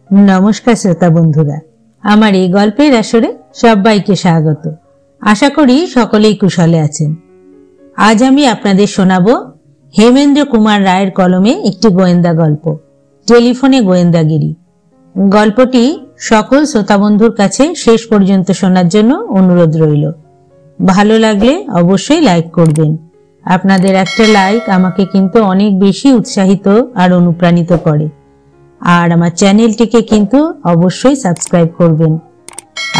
নমস্কার শ্রোতা বন্ধুরা, আমার এই গল্পের আসরে সবাইকে স্বাগত। আশা করি সকলেই কুশলে আছেন। আজ আমি আপনাদের শোনাবো হেমেন্দ্র কুমার রায়ের কলমে একটি গোয়েন্দা গল্প, টেলিফোনে গোয়েন্দাগিরি। গল্পটি সকল শ্রোতা বন্ধুর কাছে শেষ পর্যন্ত শোনার জন্য অনুরোধ রইল। ভালো লাগলে অবশ্যই লাইক করবেন। আপনাদের একটা লাইক আমাকে কিন্তু অনেক বেশি উৎসাহিত আর অনুপ্রাণিত করে। আর আমার চ্যানেলটিকে কিন্তু অবশ্যই সাবস্ক্রাইব করবেন।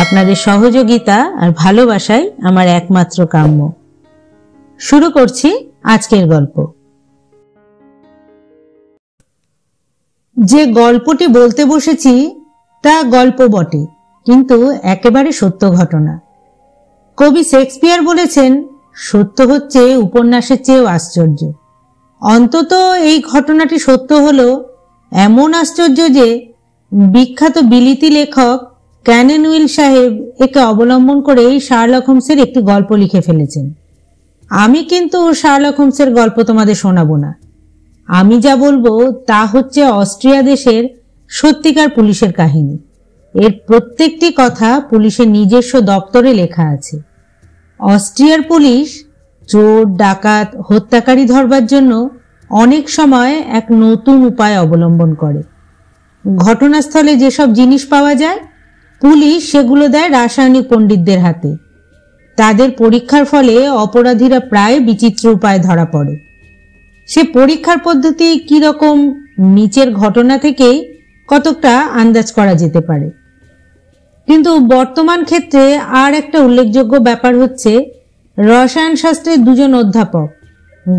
আপনাদের সহযোগিতা আর ভালোবাসাই আমার একমাত্র কাম্য। শুরু করছি আজকের গল্প। যে গল্পটি বলতে বসেছি তা গল্প বটে, কিন্তু একেবারে সত্য ঘটনা। কবি শেক্সপিয়ার বলেছেন, সত্য হচ্ছে উপন্যাসের চেয়েও আশ্চর্য। অন্তত এই ঘটনাটি সত্য হলো এমন আশ্চর্য যে বিখ্যাত বিলিতি লেখক ক্যানন উইল সাহেব একে অবলম্বন করে শার্লক হোমসের একটি গল্প লিখে ফেলেছেন। আমি কিন্তু শার্লক হোমসের গল্প তোমাদের শোনাবো না। আমি যা বলবো তা হচ্ছে অস্ট্রিয়া দেশের সত্যিকার পুলিশের কাহিনী। এর প্রত্যেকটি কথা পুলিশের নিজস্ব দপ্তরে লেখা আছে। অস্ট্রিয়ার পুলিশ চোর, ডাকাত, হত্যাকারী ধরবার জন্য অনেক সময় এক নতুন উপায় অবলম্বন করে। ঘটনাস্থলে যেসব জিনিস পাওয়া যায়, পুলিশ সেগুলো দেয় রাসায়নিক পণ্ডিতদের হাতে। তাদের পরীক্ষার ফলে অপরাধীরা প্রায় বিচিত্র উপায়ে ধরা পড়ে। সে পরীক্ষার পদ্ধতি কিরকম নিচের ঘটনা থেকেই কতকটা আন্দাজ করা যেতে পারে। কিন্তু বর্তমান ক্ষেত্রে আর একটা উল্লেখযোগ্য ব্যাপার হচ্ছে, রসায়ন শাস্ত্রের দুজন অধ্যাপক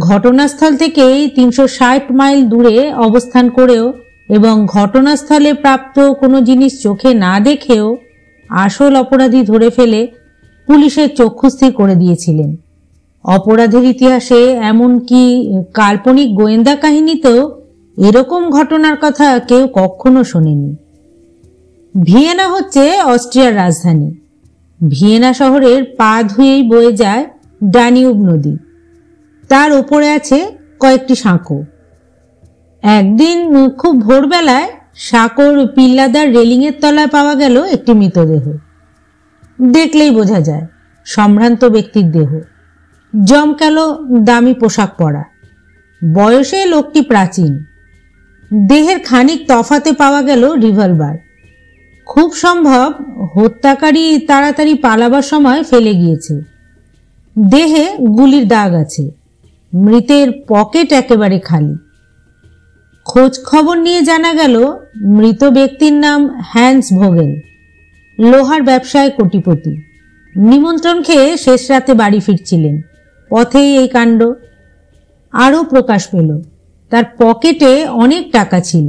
ঘটনাস্থল থেকে 360 মাইল দূরে অবস্থান করেও এবং ঘটনাস্থলে প্রাপ্ত কোনো জিনিস চোখে না দেখেও আসল অপরাধী ধরে ফেলে পুলিশের চক্ষুস্থির করে দিয়েছিলেন। অপরাধের ইতিহাসে এমনকি কাল্পনিক গোয়েন্দা কাহিনীতেও এরকম ঘটনার কথা কেউ কখনো শোনেনি। ভিয়েনা হচ্ছে অস্ট্রিয়ার রাজধানী। ভিয়েনা শহরের পা ধুয়েই বয়ে যায় ডানিউব নদী। তার উপরে আছে কয়েকটি সাঁকো। একদিন খুব ভোরবেলায় সাঁকোর পিল্লাদার রেলিংয়ের তলায় পাওয়া গেল একটি মৃতদেহ। দেখলেই বোঝা যায় সম্ভ্রান্ত ব্যক্তির দেহ, জমকালো দামি পোশাক পরা। বয়সে লোকটি প্রাচীন। দেহের খানিক তফাতে পাওয়া গেল রিভলভার। খুব সম্ভব হত্যাকারী তাড়াতাড়ি পালাবার সময় ফেলে গিয়েছে। দেহে গুলির দাগ আছে। মৃতের পকেট একেবারে খালি। খোঁজ খবর নিয়ে জানা গেল মৃত ব্যক্তির নাম হ্যান্স ভোগেল, লোহার ব্যবসায় কোটিপতি। নিমন্ত্রণ খেয়ে শেষ রাতে বাড়ি ফিরছিলেন, পথেই এই কাণ্ড। আরও প্রকাশ পেল তার পকেটে অনেক টাকা ছিল।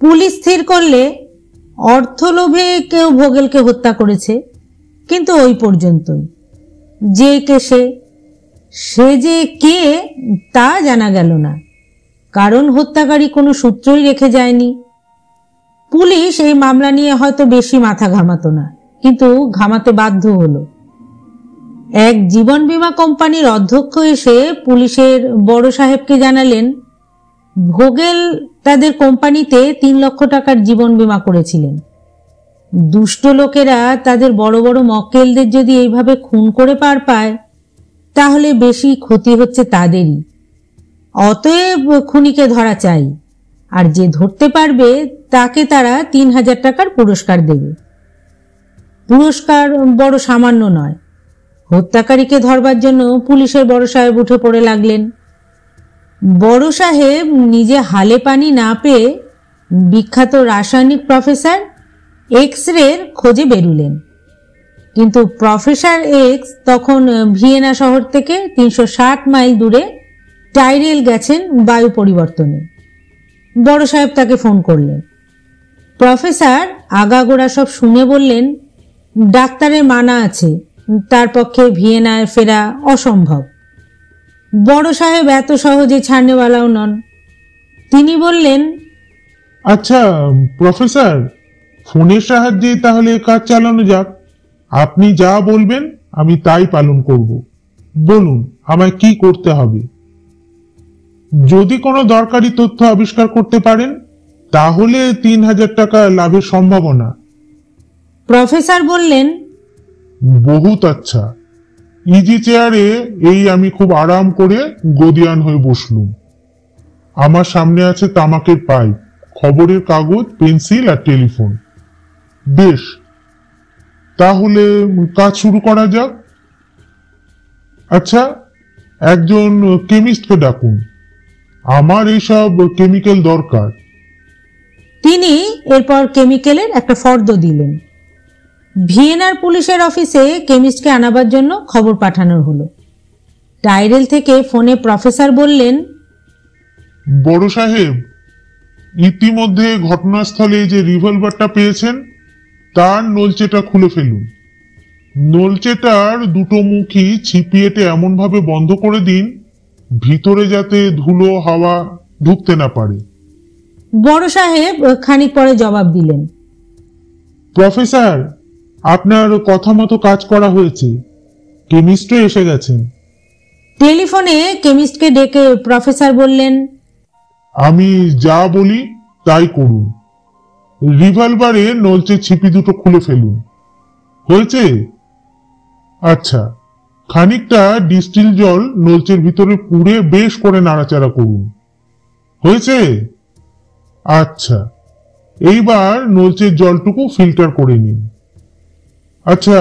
পুলিশ স্থির করলে অর্থলোভে কেউ ভোগেলকে হত্যা করেছে, কিন্তু ওই পর্যন্তই। যে কে সে যে কে তা জানা গেল না, কারণ হত্যাকারী কোনো সূত্রই রেখে যায়নি। পুলিশ এই মামলা নিয়ে হয়তো বেশি মাথা ঘামাতো না, কিন্তু ঘামাতে বাধ্য হলো। এক জীবন বীমা কোম্পানির অধ্যক্ষ এসে পুলিশের বড় সাহেবকে জানালেন, ভোগেল তাদের কোম্পানিতে 3 লক্ষ টাকার জীবন বীমা করেছিলেন। দুষ্ট লোকেরা তাদের বড় বড় মক্কেলদের যদি এইভাবে খুন করে পার পায়, তাহলে বেশি ক্ষতি হচ্ছে তাদেরই। অতএব খুনিকে ধরা চাই, আর যে ধরতে পারবে তাকে তারা 3000 টাকার পুরস্কার দেবে। পুরস্কার বড় সামান্য নয়। হত্যাকারীকে ধরবার জন্য পুলিশের বড় সাহেব উঠে পড়ে লাগলেন। বড় সাহেব নিজে হালে পানি না পেয়ে বিখ্যাত রাসায়নিক প্রফেসর এক্স-রের খোঁজে বেরুলেন। কিন্তু প্রফেসর এক্স তখন ভিয়েনা শহর থেকে 360 মাইল দূরে টাইরেল গেছেন বায়ু পরিবর্তনে। বড় সাহেব তাকে ফোন করলেন। প্রফেসর আগাগোড়া সব শুনে বললেন, ডাক্তারের মানা আছে, তার পক্ষে ভিয়েনায় ফেরা অসম্ভব। বড় সাহেব এত সহজে ছাড়নেওয়ালাও নন। তিনি বললেন, আচ্ছা প্রফেসর, ফোনের সাহায্যে তাহলে কাজ চালানো যাক। আপনি যা বলবেন আমি তাই পালন করব। বলুন আমায় কি করতে হবে। যদি কোনো দরকারি তথ্য আবিষ্কার করতে পারেন তাহলে 3,000 টাকা লাভের সম্ভাবনা। প্রফেসর বললেন, বহুত আচ্ছা। ইজি চেয়ারে এই আমি খুব আরাম করে গদিয়ান হয়ে বসলুম। আমার সামনে আছে তামাকের পাইপ, খবরের কাগজ, পেন্সিল আর টেলিফোন। বেশ, তাহলে কাজ শুরু করা যাক। আচ্ছা, একজন কেমিস্টকে ডাকুন, আমার এইসব কেমিক্যাল দরকার। তিনি এরপর কেমিক্যালের একটা ফর্দ দিলেন। ভিয়েনার পুলিশের অফিসে কেমিস্টকে আনাবার জন্য খবর পাঠানো হলো। টাইরেল থেকে ফোনে প্রফেসর বললেন, বড় সাহেব, ইতিমধ্যে ঘটনাস্থলে যে রিভলভারটা পেয়েছেন তার নলচেটা খুলে ফেলুন। নলচেটার দুটো মুখই ছিপিয়েটে এমন ভাবে বন্ধ করে দিন ভিতরে যাতে ধুলো হাওয়া ঢুকতে না পারে। বড় সাহেব খানিক পরে জবাব দিলেন, প্রফেসর, আপনার কথা মতো কাজ করা হয়েছে, কেমিস্ট্রি এসে গেছেন। টেলিফোনে কেমিস্টকে ডেকে প্রফেসর বললেন, আমি যা বলি তাই করুন। রিভলভারে নলচের ছিপি দুটো খুলে ফেলুন। হয়েছে? আচ্ছা, খানিকটা ডিস্টিল জল নলচের ভিতরে পুড়ে বেশ করে নাড়াচাড়া করুন। হয়েছে? আচ্ছা, এইবার নলচের জলটুকু ফিল্টার করে নিন। আচ্ছা,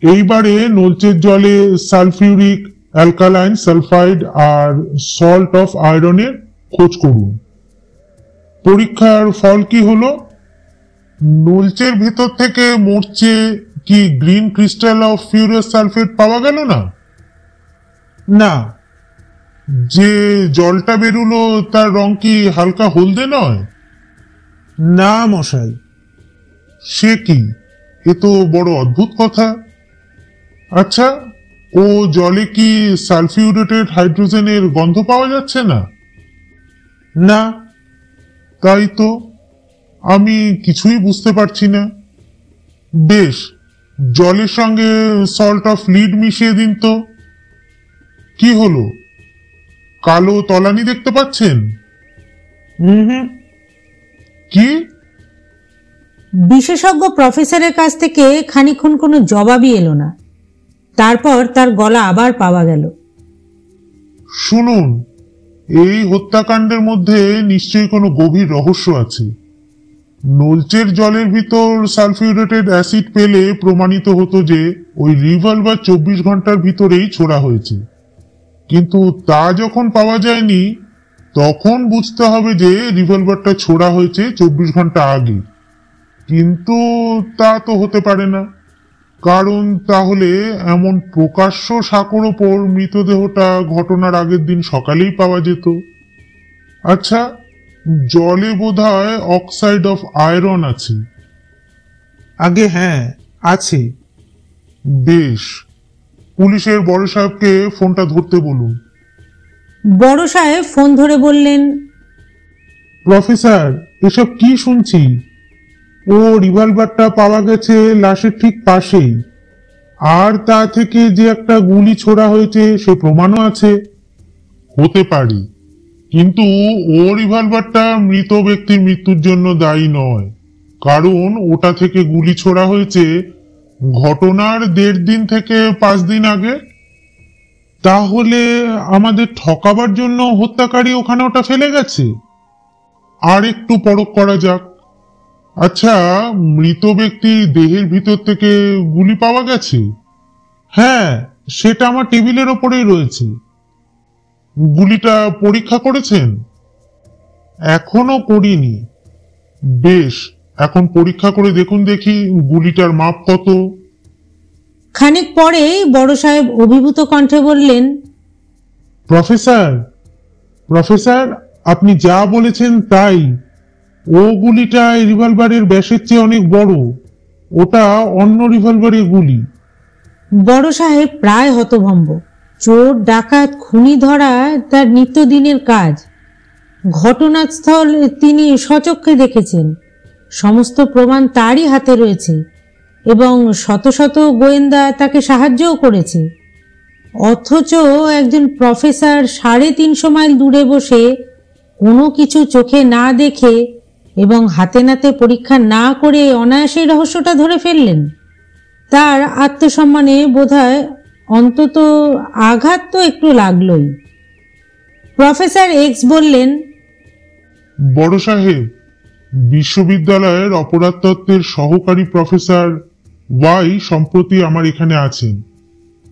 এইবারে নলচের জলে সালফিউরিক, অ্যালকালাইন, সালফাইড আর সল্ট অফ আয়রনের খোঁজ করুন। পরীক্ষার ফল কি হলো? নলচের ভিতর থেকে মরচে কি গ্রিন ক্রিস্টাল অফ ফিউরাস সালফেট পাওয়া গেল না? না। যে জলটা বেরুলো তার রং কি হালকা হলদে নয়? না মশাই। সে কি? এ তো বড় অদ্ভুত কথা। আচ্ছা, ও জলে কি সালফিউরেটেড হাইড্রোজেনের গন্ধ পাওয়া যাচ্ছে না? না। তাই তো, আমি কিছুই বুঝতে পারছি না। বেশ, জলের সঙ্গে সল্ট অফ লিড মিশিয়ে দিন তো। কি হলো, কালো তলানি দেখতে পাচ্ছেন? কি? বিশেষজ্ঞ প্রফেসরের কাছ থেকে খানিকক্ষণ কোনো জবাবই এলো না। তারপর তার গলা আবার পাওয়া গেল। শুনুন, এই হত্যাকাণ্ডের মধ্যে নিশ্চয়ই কোনো গভীর রহস্য আছে। নলচের জলের ভিতর সালফিউরেটেড অ্যাসিড পেলে প্রমাণিত হতো যে ওই রিভলভার 24 ঘন্টার ভিতরেই ছোড়া হয়েছে, কিন্তু তা যখন পাওয়া যায়নি তখন বুঝতে হবে যে রিভলভারটা ছোড়া হয়েছে 24 ঘন্টা আগে। কিন্তু তা তো হতে পারে না, কারণ তাহলে এমন প্রকাশ্য সাঁকোর ওপর মৃতদেহটা ঘটনার আগের দিন সকালেই পাওয়া যেত। আচ্ছা, জলে বোধহয় অক্সাইড অফ আয়রন আছে। আগে হ্যাঁ, আছে। বেশ, পুলিশের বড় সাহেবকে ফোনটা ধরতে বলুন। বড় সাহেব ফোন ধরে বললেন, প্রফেসর, এসব কি শুনছি? ও রিভলভারটা পাওয়া গেছে লাশের ঠিক পাশেই, আর তা থেকে যে একটা গুলি ছোড়া হয়েছে সে প্রমাণও আছে। হতে পারে, কিন্তু ও রিভলভারটা মৃত ব্যক্তির মৃত্যুর জন্য দায়ী নয়, কারণ ওটা থেকে গুলি ছোড়া হয়েছে ঘটনার 1.5 দিন থেকে 5 দিন আগে। তাহলে আমাদের ঠকাবার জন্য হত্যাকারী ওখানে ওটা ফেলে গেছে। আর একটু পরখ করা যাক। আচ্ছা, মৃত ব্যক্তির দেহের ভিতর থেকে গুলি পাওয়া গেছে? হ্যাঁ, সেটা আমার টেবিলের ওপরেই রয়েছে। গুলিটা পরীক্ষা করেছেন? এখনো করিনি। বেশ, এখন পরীক্ষা করে দেখুন দেখি গুলিটার মাপ কত। খানিক পরেই বড় সাহেব অভিভূত কণ্ঠে বললেন, প্রফেসর, আপনি যা বলেছেন তাই। ও গুলিটা রিভলভারের ব্যাসের চেয়ে অনেক বড়। ওটা অন্য রিভলভারের গুলি। বড় সাহেব প্রায় হতভম্ব। চোর, ডাকাত, খুনি ধরা তার নিত্যদিনের কাজ। ঘটনাস্থল তিনি সচক্ষে দেখেছেন, সমস্ত প্রমাণ তারই হাতে রয়েছে এবং শত শত গোয়েন্দা তাকে সাহায্যও করেছে। অথচ একজন প্রফেসর 350 মাইল দূরে বসে কোনো কিছু চোখে না দেখে এবং হাতে নাতে পরীক্ষা না করে অনায়াসেই রহস্যটা ধরে ফেললেন। তার আত্মসম্মানে বোধহয় অন্তত আঘাত তো একটু লাগলই। প্রফেসর এক্স বললেন, বড় সাহেব, বিশ্ববিদ্যালয়ের অপরাধতত্ত্বের সহকারী প্রফেসর ওয়াই সম্প্রতি আমার এখানে আছেন।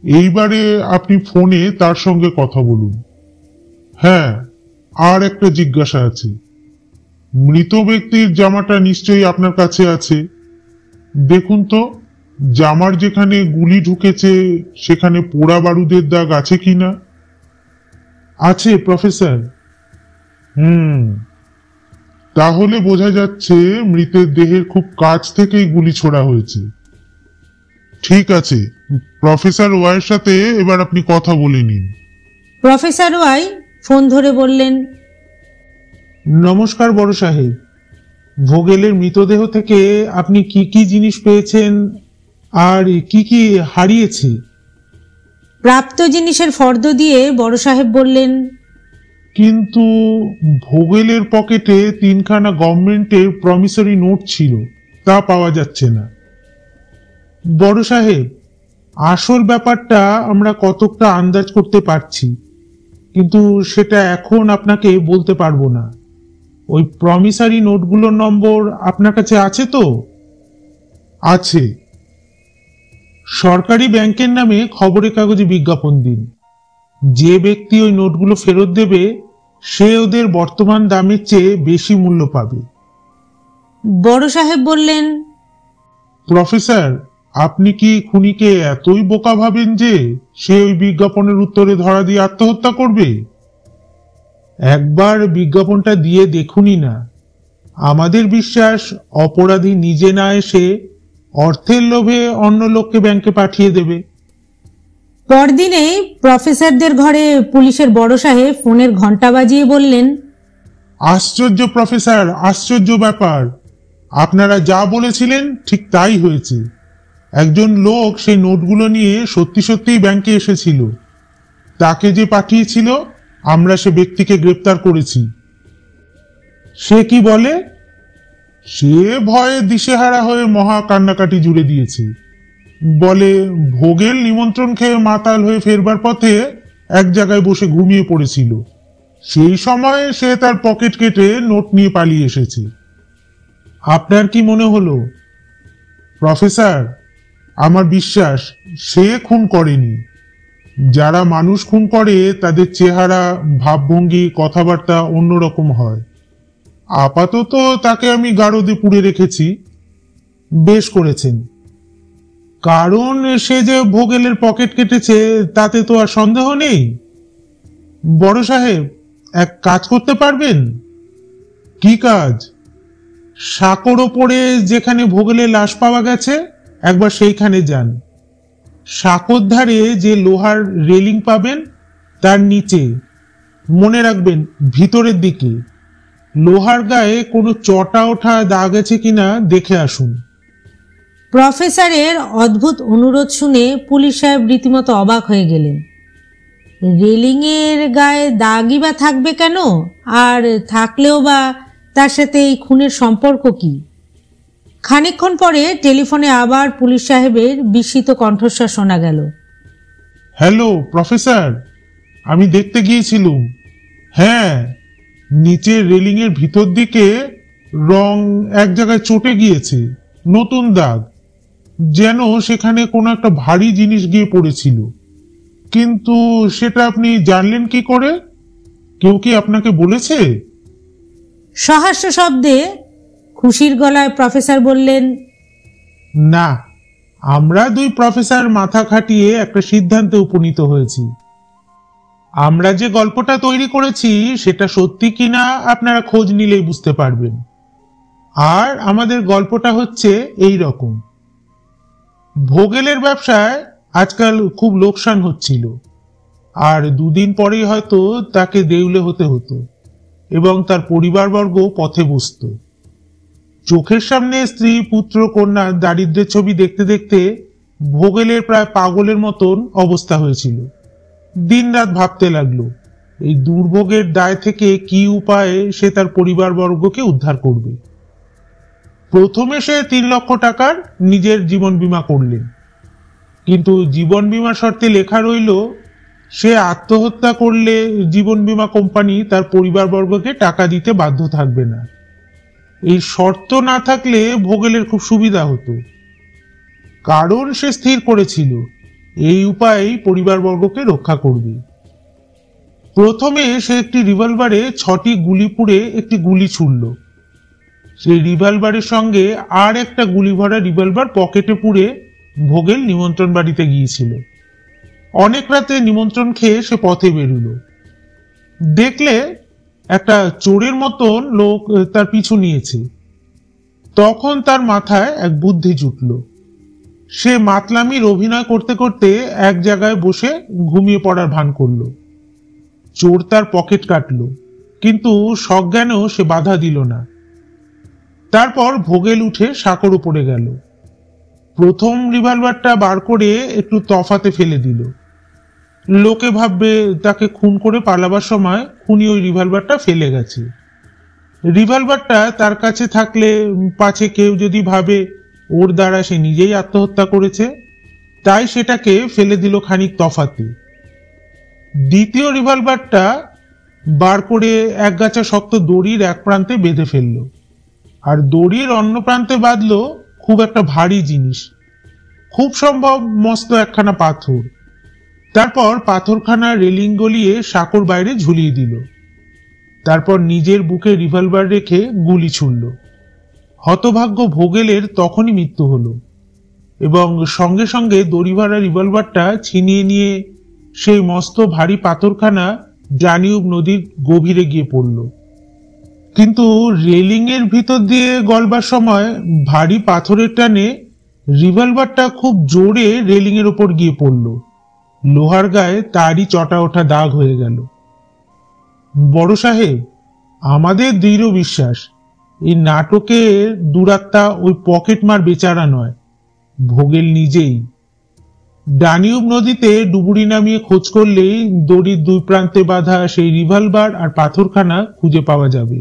এইবারে আপনি ফোনে তার সঙ্গে কথা বলুন। হ্যাঁ, আর একটা জিজ্ঞাসা আছে। মৃত ব্যক্তির জামাটা নিশ্চয়ই আপনার কাছে আছে। দেখুন তো, জামার যেখানে গুলি ঢুকেছে সেখানে পোড়া বারুদের দাগ আছে কিনা। আছে প্রফেসর। তাহলে বোঝা যাচ্ছে মৃতের দেহের খুব কাছ থেকেই গুলি ছোড়া হয়েছে। ঠিক আছে, প্রফেসর ওয়াইয়ের সাথে এবার আপনি কথা বলে নিন। প্রফেসর ওয়াই ফোন ধরে বললেন, নমস্কার বড় সাহেব, ভোগেলের মৃতদেহ থেকে আপনি কি কি জিনিস পেয়েছেন আর কি কি হারিয়েছে? প্রাপ্ত জিনিসের ফর্দ দিয়ে বড় সাহেব বললেন, কিন্তু ভোগেলের পকেটে 3খানা গভর্নমেন্টের প্রমিসরি নোট ছিল, তা পাওয়া যাচ্ছে না। বড় সাহেব, আসল ব্যাপারটা আমরা কতকটা আন্দাজ করতে পারছি, কিন্তু সেটা এখন আপনাকে বলতে পারবো না। ওই প্রমিসারি নোটগুলোর নম্বর আপনার কাছে আছে তো? আছে। সরকারি ব্যাংকের নামে খবরের কাগজে বিজ্ঞাপন দিন। যে ব্যক্তি ওই নোটগুলো ফেরত দেবে সে ওদের বর্তমান দামের চেয়ে বেশি মূল্য পাবে। বড় সাহেব বললেন, প্রফেসর, আপনি কি খুনিকে এতই বোকা ভাবেন যে সে ওই বিজ্ঞাপনের উত্তরে ধরা দিয়ে আত্মহত্যা করবে? একবার বিজ্ঞাপনটা দিয়ে দেখুনই না। আমাদের বিশ্বাস অপরাধী নিজে না এসে অর্থের লোভে অন্য লোককে ব্যাংকে পাঠিয়ে দেবে। পরদিনেই প্রফেসরদের ঘরে পুলিশের বড় সাহেব ফোনের ঘন্টা বাজিয়ে বললেন, আশ্চর্য প্রফেসর, আশ্চর্য ব্যাপার। আপনারা যা বলেছিলেন ঠিক তাই হয়েছে। একজন লোক সেই নোটগুলো নিয়ে সত্যি সত্যিই ব্যাংকে এসেছিল। তাকে যে পাঠিয়েছিল আমরা সে ব্যক্তিকে গ্রেপ্তার করেছি। সে কি বলে? সে ভয়ে দিশেহারা হয়ে মহা কান্নাকাটি জুড়ে দিয়েছে। বলে ভোগেল নিমন্ত্রণ খেয়ে মাতাল হয়ে ফেরবার পথে এক জায়গায় বসে ঘুমিয়ে পড়েছিল। সেই সময় সে তার পকেট কেটে নোট নিয়ে পালিয়ে এসেছে। আপনার কি মনে হলো? প্রফেসর, আমার বিশ্বাস সে খুন করেনি। যারা মানুষ খুন করে তাদের চেহারা, ভাবভঙ্গি, কথাবার্তা অন্যরকম হয়। আপাতত তাকে আমি গারদে পুড়ে রেখেছি। বেশ করেছেন, কারণ সে যে ভোগেলের পকেট কেটেছে তাতে তো আর সন্দেহ নেই। বড় সাহেব, এক কাজ করতে পারবেন? কি কাজ? সাঁকোর ওপরে যেখানে ভোগেলের লাশ পাওয়া গেছে একবার সেইখানে যান। সাঁকোর ধারে যে লোহার রেলিং পাবেন তার নিচে, মনে রাখবেন ভিতরের দিকে, লোহার গায়ে কোনো চটা ওঠা দাগ আছে কিনা দেখে আসুন। প্রফেসরের অদ্ভুত অনুরোধ শুনে পুলিশ সাহেব রীতিমতো অবাক হয়ে গেলেন। রেলিংয়ের গায়ে দাগই বা থাকবে কেন, আর থাকলেও বা তার সাথে এই খুনের সম্পর্ক কি? খানিকক্ষণ পরে টেলিফোনে আবার পুলিশ সাহেবের বিস্মিত কণ্ঠস্বর শোনা গেল। হ্যালো প্রফেসর, আমি দেখতে গিয়েছিলুম। হ্যাঁ, নিচের রেলিং এর ভিতর দিকে রং এক জায়গায় চটে গিয়েছে, নতুন দাগ, যেন সেখানে কোনো একটা ভারী জিনিস গিয়ে পড়েছিল। কিন্তু সেটা আপনি জানলেন কি করে? কেউ কি আপনাকে বলেছে? সহাস্য শব্দে খুশির গলায় প্রফেসর বললেন, না, আমরা দুই প্রফেসর মাথা খাটিয়ে একটা সিদ্ধান্তে উপনীত হয়েছি। আমরা যে গল্পটা তৈরি করেছি সেটা সত্যি কিনা আপনারা খোঁজ নিলেই বুঝতে পারবেন। আর আমাদের গল্পটা হচ্ছে এই রকম। ভোগেলের ব্যবসায় আজকাল খুব লোকসান হচ্ছিল, আর দুদিন পরেই হয়তো তাকে দেউলে হতে হতো এবং তার পরিবারবর্গ পথে বসত। চোখের সামনে স্ত্রী, পুত্র, কন্যা দারিদ্র্যের ছবি দেখতে দেখতে ভোগেলের প্রায় পাগলের মতন অবস্থা হয়েছিল। দিনরাত ভাবতে লাগলো এই দুর্ভোগের দায় থেকে কি উপায়ে সে তার পরিবারবর্গকে উদ্ধার করবে। প্রথমে সে 3 লক্ষ টাকার নিজের জীবন বীমা করলেন, কিন্তু জীবন বীমা শর্তে লেখা রইল সে আত্মহত্যা করলে জীবন বীমা কোম্পানি তার পরিবারবর্গকে টাকা দিতে বাধ্য থাকবে না। এই শর্ত না থাকলে ভোগেলের খুব সুবিধা হতো, কারণ সে স্থির করেছিল এই উপায়ে পরিবারবর্গকে রক্ষা করবে। প্রথমে সে একটি রিভলভারে 6টি গুলি পুড়ে একটি গুলি ছুড়ল। সেই রিভলভারের সঙ্গে আর একটা গুলি ভরা রিভলভার পকেটে পুড়ে ভোগেল নিমন্ত্রণ বাড়িতে গিয়েছিল। অনেক রাতে নিমন্ত্রণ খেয়ে সে পথে বেরুল। দেখলে একটা চোরের মতন লোক তার পিছু নিয়েছে। তখন তার মাথায় এক বুদ্ধি জুটল। সে মাতলামির অভিনয় করতে করতে এক জায়গায় বসে ঘুমিয়ে পড়ার ভান করল। চোর তার পকেট কাটল, কিন্তু সজ্ঞানেও সে বাধা দিল না। তারপর ভোগেল উঠে সাঁকোর উপরে গেল। প্রথম রিভলভারটা বার করে একটু তফাতে ফেলে দিল। লোকে ভাববে তাকে খুন করে পালাবার সময় খুনি ওই রিভলভারটা ফেলে গেছে। রিভলভারটা তার কাছে থাকলে পাছে কেউ যদি ভাবে ওর দ্বারা সে নিজেই আত্মহত্যা করেছে, তাই সেটাকে ফেলে দিল খানিক তফাতে। দ্বিতীয় রিভলভারটা বার করে এক গাছা শক্ত দড়ির এক প্রান্তে বেঁধে ফেলল, আর দড়ির অন্য প্রান্তে বাঁধল খুব একটা ভারী জিনিস, খুব সম্ভব মস্ত একখানা পাথর। তারপর পাথরখানা রেলিং গলিয়ে সাঁকোর বাইরে ঝুলিয়ে দিল। তারপর নিজের বুকে রিভলভার রেখে গুলি ছুড়ল। হতভাগ্য ভোগেলের তখনই মৃত্যু হলো, এবং সঙ্গে সঙ্গে দড়ি ভরা রিভলভারটা ছিনিয়ে নিয়ে সেই মস্ত ভারী পাথরখানা ডানিউব নদীর গভীরে গিয়ে পড়ল। কিন্তু রেলিং এর ভিতর দিয়ে গলবার সময় ভারী পাথরের টানে রিভলভারটা খুব জোরে রেলিং এর উপর গিয়ে পড়ল। লোহার গায়ে তারই চটা ওঠা দাগ হয়ে গেল। বড় সাহেব, আমাদের দৃঢ় বিশ্বাস এই নাটকের দুরাত্মা ওই পকেটমার বেচারা নয়, ভোগেল নিজেই। ডানিউব নদীতে ডুবুরি নামিয়ে খোঁজ করলেই দড়ির 2 প্রান্তে বাঁধা সেই রিভলভার আর পাথরখানা খুঁজে পাওয়া যাবে।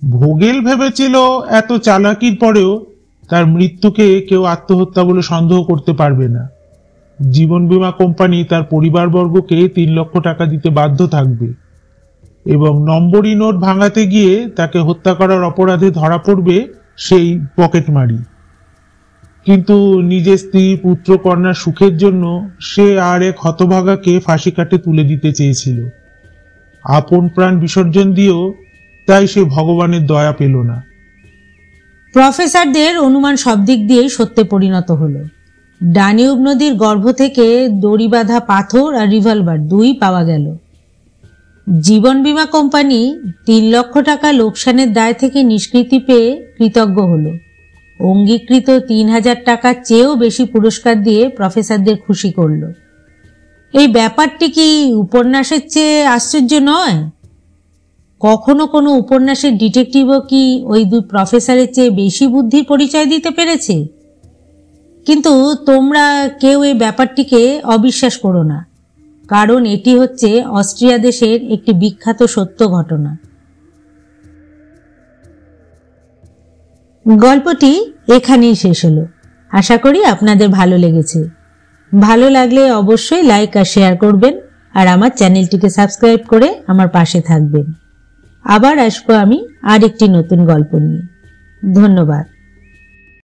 ভোগেল ভেবেছিল এত চালাকির পরেও তার মৃত্যুকে কেউ আত্মহত্যা বলে সন্দেহ করতে পারবে না। জীবন বীমা কোম্পানি তার পরিবারবর্গকে 3 লক্ষ টাকা দিতে বাধ্য থাকবে, এবং নম্বরি নোট ভাঙাতে গিয়ে তাকে হত্যা করার অপরাধে ধরা পড়বে সেই পকেটমারি। কিন্তু নিজের স্ত্রী পুত্র কন্যার সুখের জন্য সে আর এক হতভাগাকে ফাঁসি কাটে তুলে দিতে চেয়েছিল। আপন প্রাণ বিসর্জন দিয়েও তাই সে ভগবানের দয়া পেল না। প্রফেসরদের অনুমান সব দিক দিয়েই সত্যে পরিণত হলো। ডানিউব নদীর গর্ভ থেকে দড়ি বাঁধা পাথর আর রিভলভার 2 পাওয়া গেল। জীবন বীমা কোম্পানি 3 লক্ষ টাকা লোকসানের দায় থেকে নিষ্কৃতি পেয়ে কৃতজ্ঞ হলো। অঙ্গীকৃত 3000 টাকার চেয়েও বেশি পুরস্কার দিয়ে প্রফেসরদের খুশি করল। এই ব্যাপারটি কি উপন্যাসের চেয়ে আশ্চর্য নয়? কখনো কোনো উপন্যাসের ডিটেকটিভও কি ওই 2 প্রফেসরের চেয়ে বেশি বুদ্ধির পরিচয় দিতে পেরেছে? কিন্তু তোমরা কেউ এই ব্যাপারটিকে অবিশ্বাস করো না, কারণ এটি হচ্ছে অস্ট্রিয়া দেশের একটি বিখ্যাত সত্য ঘটনা। গল্পটি এখানেই শেষ হলো। আশা করি আপনাদের ভালো লেগেছে। ভালো লাগলে অবশ্যই লাইক আর শেয়ার করবেন, আর আমার চ্যানেলটিকে সাবস্ক্রাইব করে আমার পাশে থাকবেন। আবার আসবো আমি আরেকটি নতুন গল্প নিয়ে। ধন্যবাদ।